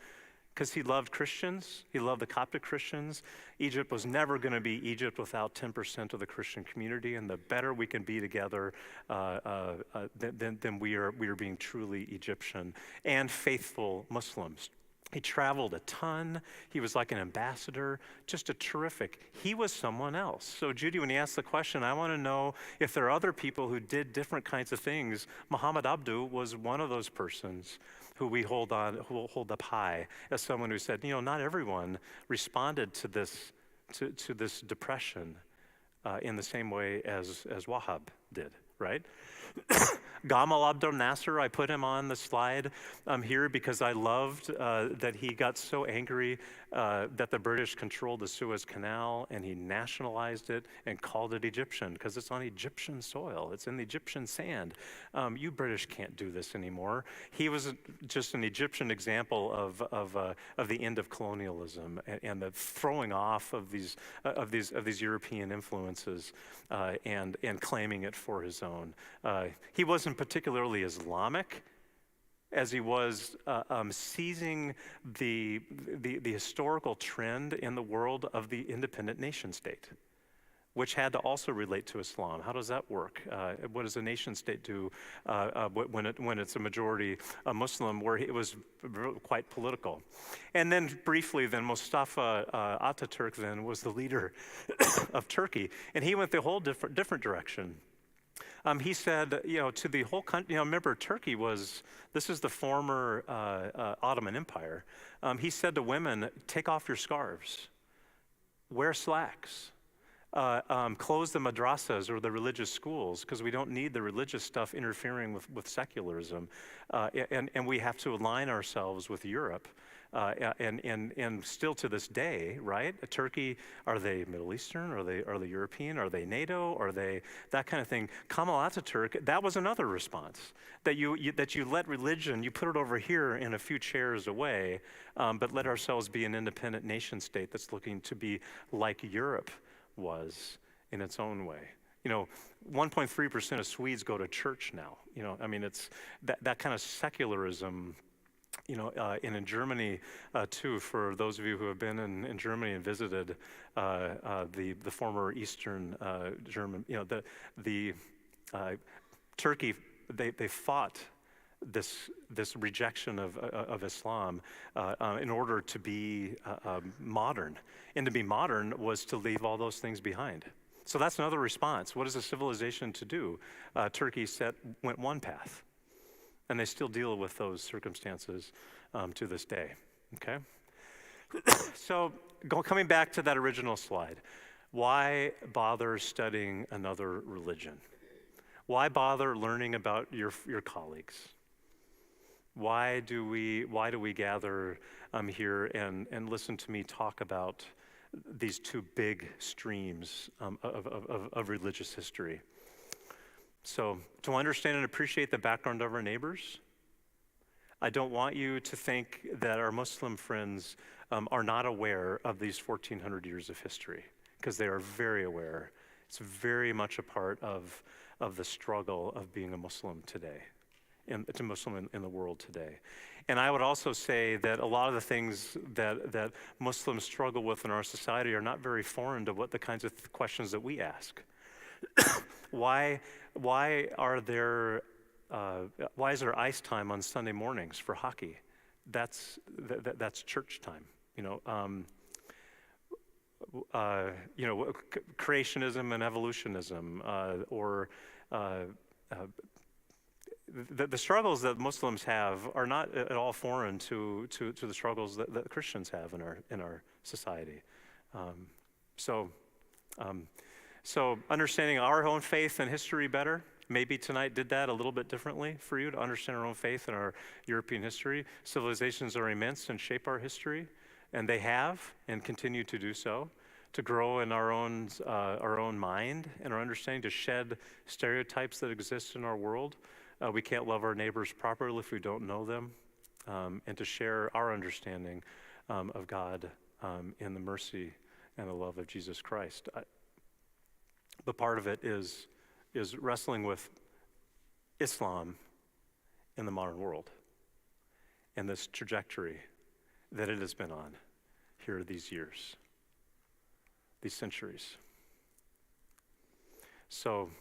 Because he loved Christians, he loved the Coptic Christians. Egypt was never going to be Egypt without 10% of the Christian community, and the better we can be together, then we are being truly Egyptian and faithful Muslims. He traveled a ton. He was like an ambassador, just a terrific. He was someone else. So Judy, when you asked the question, I want to know if there are other people who did different kinds of things. Muhammad Abdu was one of those persons who we hold up high as someone who said, not everyone responded to this depression in the same way as Wahhab did, right? Gamal Abdel Nasser, I put him on the slide here because I loved that he got so angry that the British controlled the Suez Canal, and he nationalized it and called it Egyptian because it's on Egyptian soil. It's in the Egyptian sand. You British can't do this anymore. He was just an Egyptian example of the end of colonialism and the throwing off of these European influences and claiming it for his own. He wasn't particularly Islamic, as he was seizing the historical trend in the world of the independent nation state, which had to also relate to Islam. How does that work? What does a nation state do when it's a majority Muslim, where it was quite political? And then briefly, Mustafa Ataturk then was the leader of Turkey, and he went the whole different direction. He said, to the whole country, remember Turkey this is the former Ottoman Empire. He said to women, take off your scarves, wear slacks, close the madrasas or the religious schools, because we don't need the religious stuff interfering with secularism. And we have to align ourselves with Europe. And still to this day, right? Turkey, are they Middle Eastern? Are they European? Are they NATO? Are they that kind of thing? Kemal Ataturk, that was another response, that you let religion, you put it over here in a few chairs away, but let ourselves be an independent nation state that's looking to be like Europe was in its own way. 1.3% of Swedes go to church now. It's that kind of secularism. And in Germany too, for those of you who have been in Germany and visited the former Eastern German, the Turkey, they fought this rejection of Islam in order to be modern, and to be modern was to leave all those things behind. So that's another response. What is a civilization to do? Turkey went one path. And they still deal with those circumstances to this day, okay? So coming back to that original slide, why bother studying another religion? Why bother learning about your colleagues? Why do we gather here and listen to me talk about these two big streams of religious history? So to understand and appreciate the background of our neighbors, I don't want you to think that our Muslim friends are not aware of these 1,400 years of history, because they are very aware. It's very much a part of the struggle of being a Muslim today, to Muslim in the world today. And I would also say that a lot of the things that Muslims struggle with in our society are not very foreign to what the kinds of questions that we ask. Why is there ice time on Sunday mornings for hockey? That's church time. Creationism and evolutionism, or the struggles that Muslims have are not at all foreign to the struggles that Christians have in our society. So understanding our own faith and history better, maybe tonight did that a little bit differently for you to understand our own faith and our European history. Civilizations are immense and shape our history, and they have and continue to do so, to grow in our own mind and our understanding, to shed stereotypes that exist in our world. We can't love our neighbors properly if we don't know them, and to share our understanding of God in the mercy and the love of Jesus Christ. But part of it is wrestling with Islam in the modern world and this trajectory that it has been on here these years, these centuries. So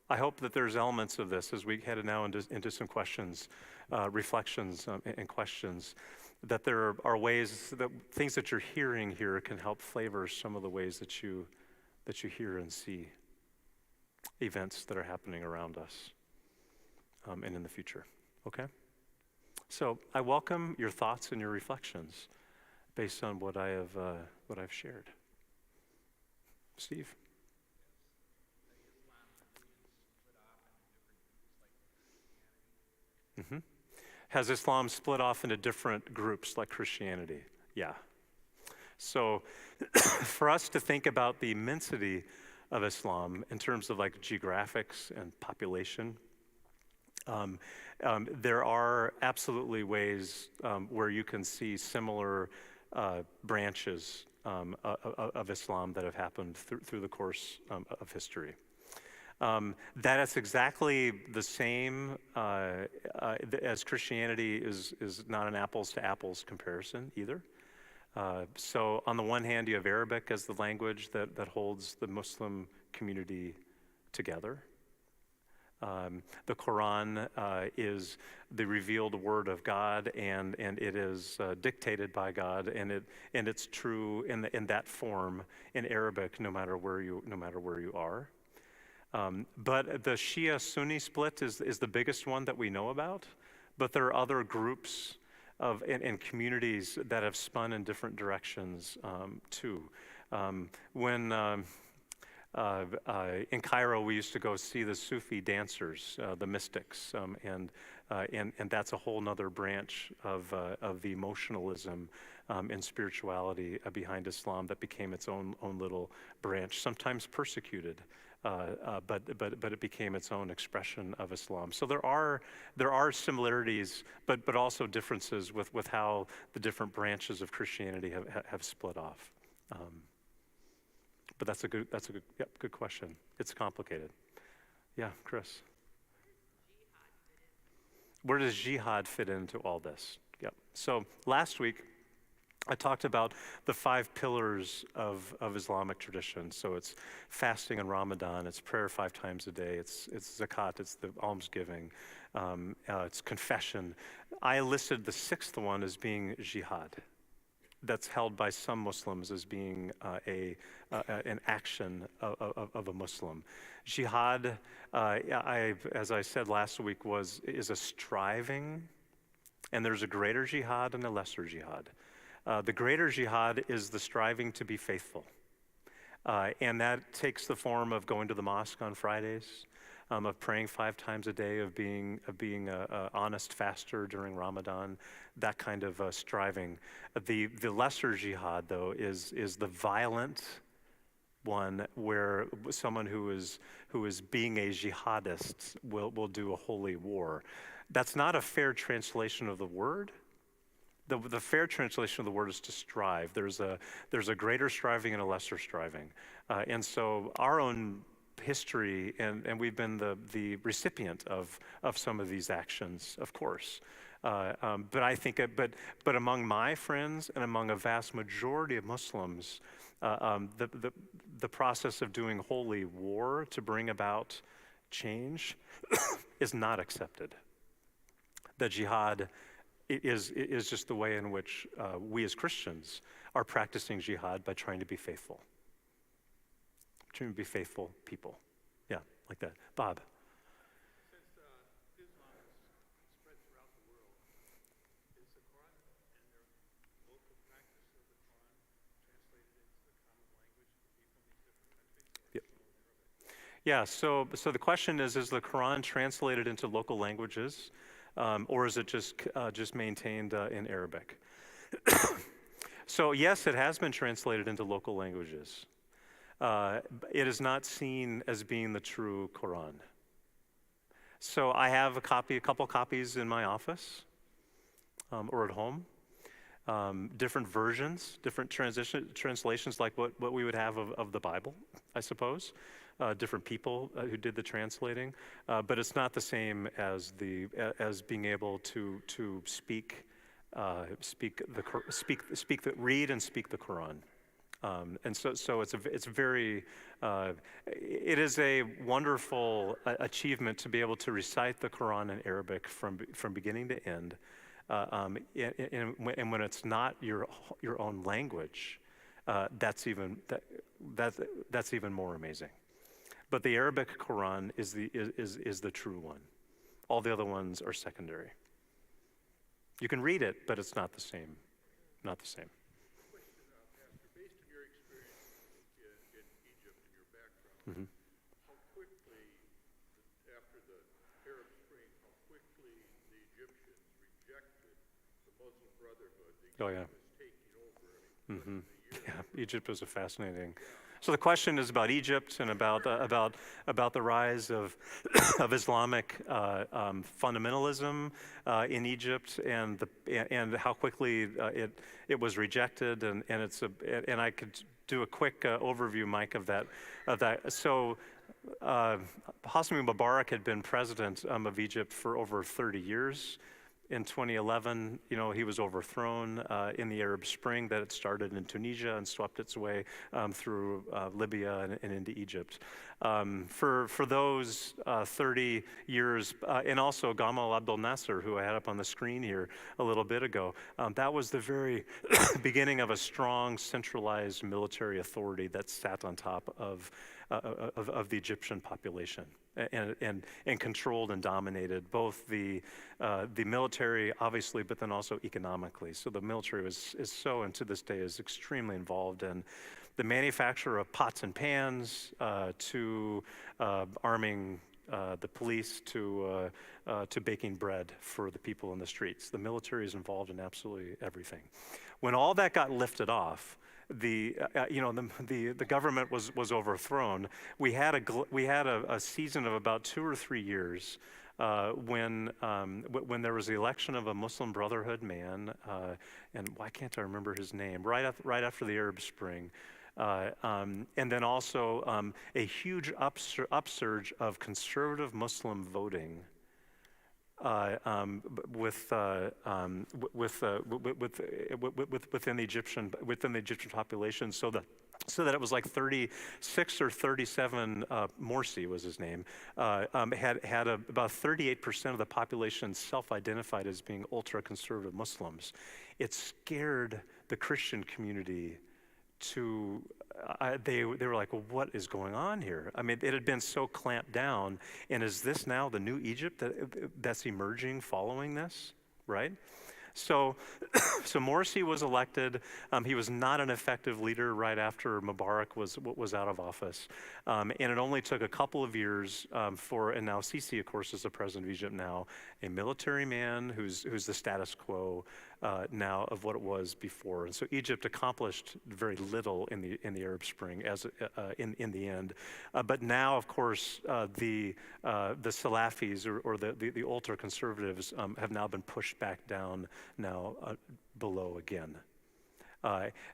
I hope that there's elements of this as we head now into some questions, reflections and questions, that there are ways that things that you're hearing here can help flavor some of the ways that you hear and see events that are happening around us and in the future. Okay? So I welcome your thoughts and your reflections based on what I've shared. Steve? Mm-hmm. Has Islam split off into different groups like Christianity? Yeah. So for us to think about the immensity of Islam in terms of like geographics and population, there are absolutely ways where you can see similar branches of Islam that have happened through the course of history. That it's exactly the same as Christianity is not an apples to apples comparison either. So on the one hand, you have Arabic as the language that holds the Muslim community together. The Quran is the revealed word of God, and it is dictated by God, and it's true in that form in Arabic, no matter where you are. But the Shia-Sunni split is the biggest one that we know about, but there are other groups and communities that have spun in different directions too. When in Cairo, we used to go see the Sufi dancers, the mystics, and that's a whole nother branch of the emotionalism and spirituality behind Islam that became its own little branch, sometimes persecuted. But it became its own expression of Islam. So there are similarities, but also differences with how the different branches of Christianity have split off. But that's a good question. It's complicated. Yeah, Chris. Where does jihad fit into all this? Yep. So last week, I talked about the 5 pillars of Islamic tradition. So it's fasting and Ramadan, it's prayer 5 times a day, it's zakat, it's the almsgiving, it's confession. I listed the 6th one as being jihad. That's held by some Muslims as being an action of a Muslim. Jihad, as I said last week, is a striving, and there's a greater jihad and a lesser jihad. The greater jihad is the striving to be faithful. And that takes the form of going to the mosque on Fridays, of praying 5 times a day, of being a honest faster during Ramadan, that kind of striving. The lesser jihad, though, is the violent one where someone who is being a jihadist will do a holy war. That's not a fair translation of the word. The fair translation of the word is to strive. There's a greater striving and a lesser striving. And so our own history, and we've been the recipient of some of these actions, of course. But I think, but among my friends and among a vast majority of Muslims, the process of doing holy war to bring about change is not accepted. The jihad is just the way in which we as Christians are practicing jihad by trying to be faithful. Trying to be faithful people. Yeah, like that. Bob. Since Islam is spread throughout the world, is the Quran and their local practice of the Quran translated into the common language of the people in these different countries? Yep. Yeah, so the question is the Quran translated into local languages, or is it just maintained in Arabic? So yes, it has been translated into local languages. It is not seen as being the true Quran. So I have a couple copies in my office or at home. Different versions, different translations, like what we would have of the Bible, I suppose. Different people who did the translating, but it's not the same as being able to read and speak the Quran. And so it's very, it is a wonderful achievement to be able to recite the Quran in Arabic from beginning to end. And when it's not your own language, that's even more amazing. But the Arabic Quran is the true one. All the other ones are secondary. You can read it, but it's not the same. Not the same. Question, Pastor, based on your experience in Egypt and your background, Mm-hmm. how quickly, after the Arab Spring, how quickly the Egyptians rejected the Muslim Brotherhood? Oh, yeah. Was taking over. I mean, Mm-hmm. less than a year. Yeah, Egypt was a fascinating. So the question is about Egypt and about the rise of of Islamic fundamentalism in Egypt and how quickly it was rejected and I could do a quick overview, Mike, of that. So Hosni Mubarak had been president of Egypt for over 30 years. In 2011, he was overthrown in the Arab Spring that had started in Tunisia and swept its way through Libya and into Egypt. For those 30 years, and also Gamal Abdel Nasser, who I had up on the screen here a little bit ago, that was the very beginning of a strong centralized military authority that sat on top of the Egyptian population and controlled and dominated both the military, obviously, but then also economically. So the military is so, and to this day, is extremely involved in the manufacture of pots and pans to arming the police to baking bread for the people in the streets. The military is involved in absolutely everything. When all that got lifted off, the government was overthrown. We had a season of about 2 or 3 years when there was the election of a Muslim Brotherhood man, and why can't I remember his name? Right after the Arab Spring. And then also a huge upsurge of conservative Muslim voting within the Egyptian population, so that it was like 36 or 37. Morsi was his name. Had about 38% of the population self-identified as being ultra-conservative Muslims. It scared the Christian community to. They were like, well, what is going on here? I mean, it had been so clamped down, and is this now the new Egypt that's emerging following this, right? So Morsi was elected. He was not an effective leader right after Mubarak was out of office, and it only took a couple of years and now Sisi, of course, is the president of Egypt now, a military man who's the status quo, now of what it was before. And so Egypt accomplished very little in the Arab Spring in the end. But now, of course, the Salafis or the ultra conservatives have now been pushed back down now below again.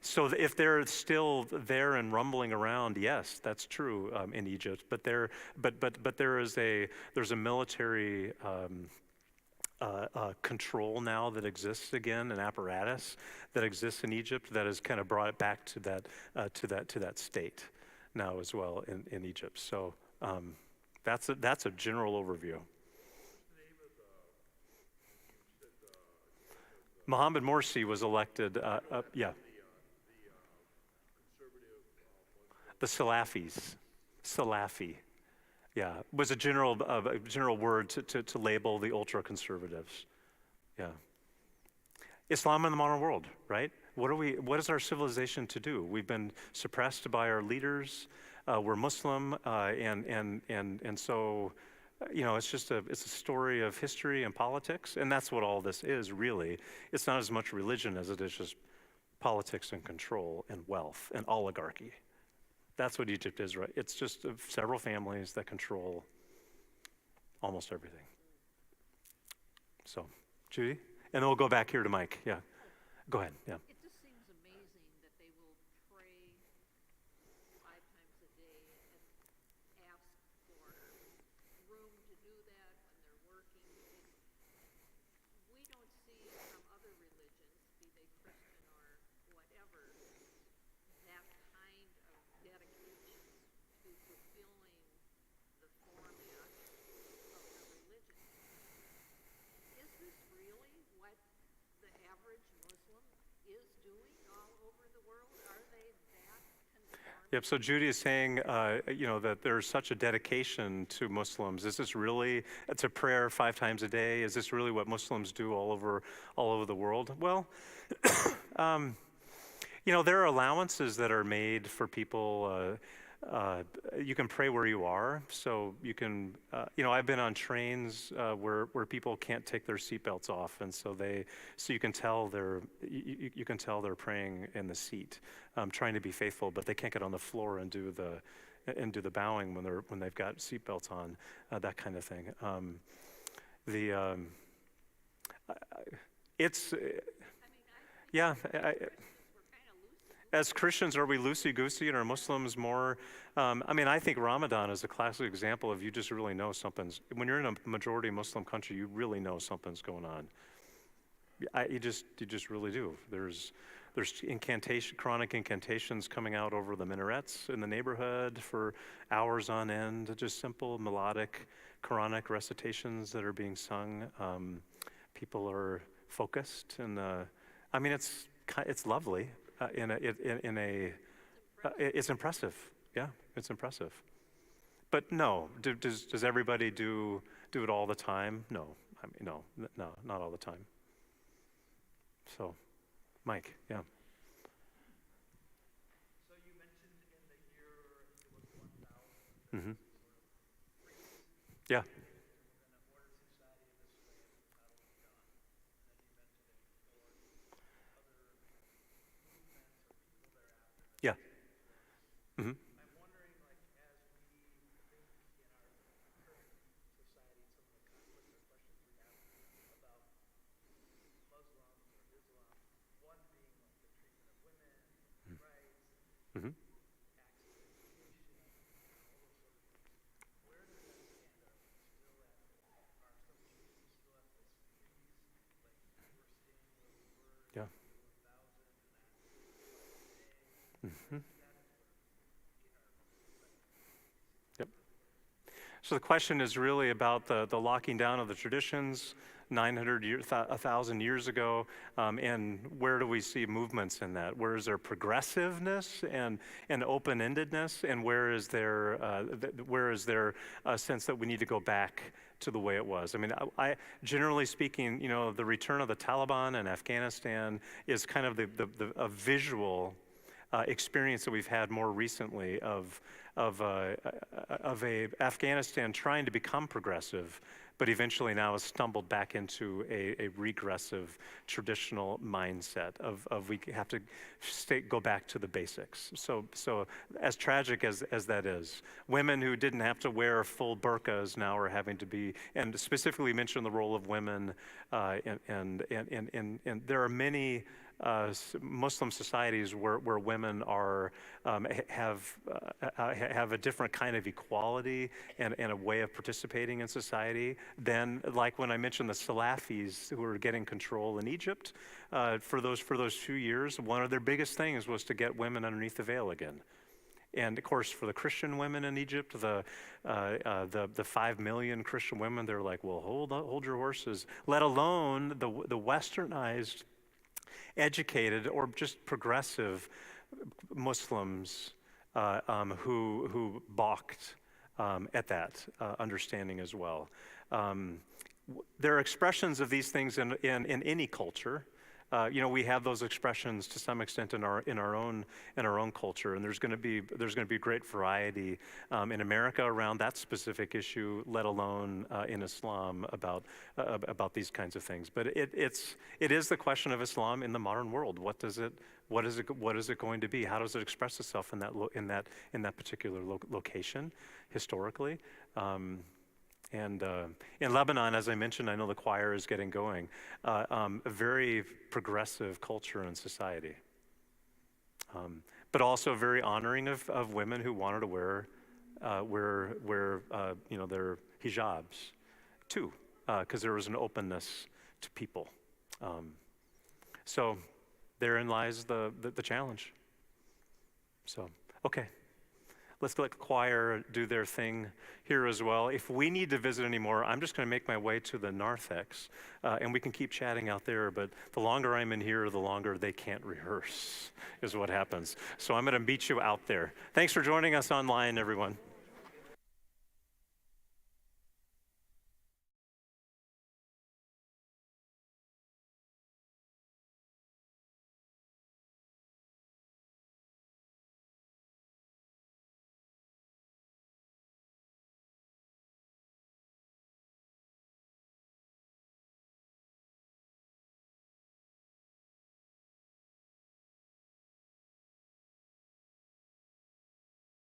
So if they're still there and rumbling around, yes, that's true in Egypt. But there's a military control now that exists again, an apparatus that exists in Egypt that has kind of brought it back to that state now as well in Egypt. So that's a general overview. Mohammed Morsi was elected. Yeah. The Salafis. Salafi. Yeah, was a general word to label the ultra conservatives. Yeah. Islam in the modern world, right? What is our civilization to do? We've been suppressed by our leaders. We're Muslim, and so, it's a story of history and politics, and that's what all this is really. It's not as much religion as it is just politics and control and wealth and oligarchy. That's what Egypt is, right? It's just several families that control almost everything. So, Judy? And then we'll go back here to Mike. Yeah. Go ahead. Yeah. It just seems amazing that they will pray 5 times a day and ask for room to do that when they're working. We don't see from other religions, be they Christian or whatever, that kind of dedication to fulfilling the format of the religion. Is this really what the average Muslim is doing all over the world? Are they that conformed? Yep, so Judy is saying, that there's such a dedication to Muslims. Is this really, to prayer 5 times a day, is this really what Muslims do all over the world? Well, there are allowances that are made for people. You can pray where you are. So you can, I've been on trains where people can't take their seatbelts off, and so you can tell they're praying in the seat, trying to be faithful, but they can't get on the floor and do the bowing when they've got seatbelts on, that kind of thing. As Christians, are we loosey-goosey and are Muslims more? I think Ramadan is a classic example of you just really know something's, when you're in a majority Muslim country, you really know something's going on. You just really do. There's chronic incantations coming out over the minarets in the neighborhood for hours on end, just simple melodic Quranic recitations that are being sung. People are focused, and it's lovely. It's impressive. Yeah, it's impressive. But no, does everybody do it all the time? No, no, not all the time. So, Mike, yeah. So you mentioned in the year, it was 1000. Mm-hmm. Yeah. Yeah. Mm-hmm. I'm wondering, as we think in our current society, some of the conflicts or questions we have about Muslims or Islam, one being the treatment of women, rights, Mm-hmm. access to education, all those sort of things. Where does that stand? Are some churches still at this freeze, we're staying where we were? Yeah. 1000 Mm-hmm. Yep. So the question is really about the locking down of the traditions 1,000 years ago, and where do we see movements in that? Where is there progressiveness and open-endedness, and where is there a sense that we need to go back to the way it was? I generally speaking, the return of the Taliban in Afghanistan is kind of a visual experience that we've had more recently of Afghanistan trying to become progressive, but eventually now has stumbled back into a regressive traditional mindset of we have to go back to the basics. So as tragic as that is, women who didn't have to wear full burqas now are having to be, and specifically mention the role of women, and there are many Muslim societies where women are have a different kind of equality and a way of participating in society than, like when I mentioned the Salafis who were getting control in Egypt for those few years. One of their biggest things was to get women underneath the veil again. And of course, for the Christian women in Egypt, the 5 million Christian women, they're like, well, hold your horses. Let alone the westernized, educated, or just progressive Muslims who balked at that understanding as well. There are expressions of these things in any culture. We have those expressions to some extent in our own culture, and there's going to be great variety in America around that specific issue, let alone in Islam about these kinds of things. But it is the question of Islam in the modern world. What is it going to be? How does it express itself in that particular location historically? And in Lebanon, as I mentioned, I know the choir is getting going. A very progressive culture and society, but also very honoring of women who wanted to wear their hijabs too, because there was an openness to people. So therein lies the challenge. So okay. Let's let the choir do their thing here as well. If we need to visit anymore, I'm just going to make my way to the narthex, and we can keep chatting out there, but the longer I'm in here, the longer they can't rehearse, is what happens. So I'm going to meet you out there. Thanks for joining us online, everyone.